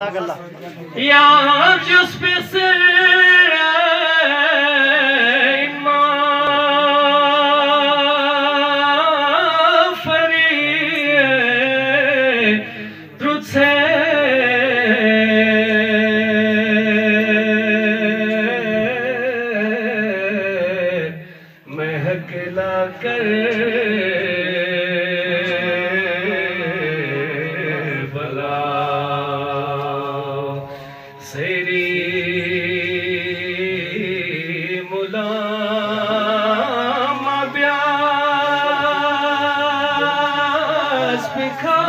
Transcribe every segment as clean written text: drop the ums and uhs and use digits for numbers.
यार जिस पे से तुझसे महकला कर बला सेरी मुलाम ब्यास बिखा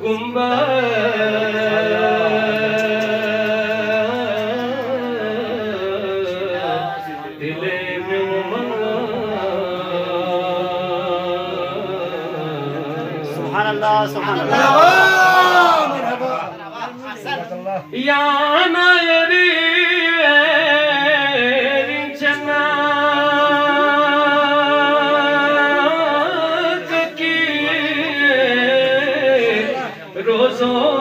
गुम्बा दिले सुभान अल्लाह सुभान अल्लाह या नायरी जन्नत की रोज़ों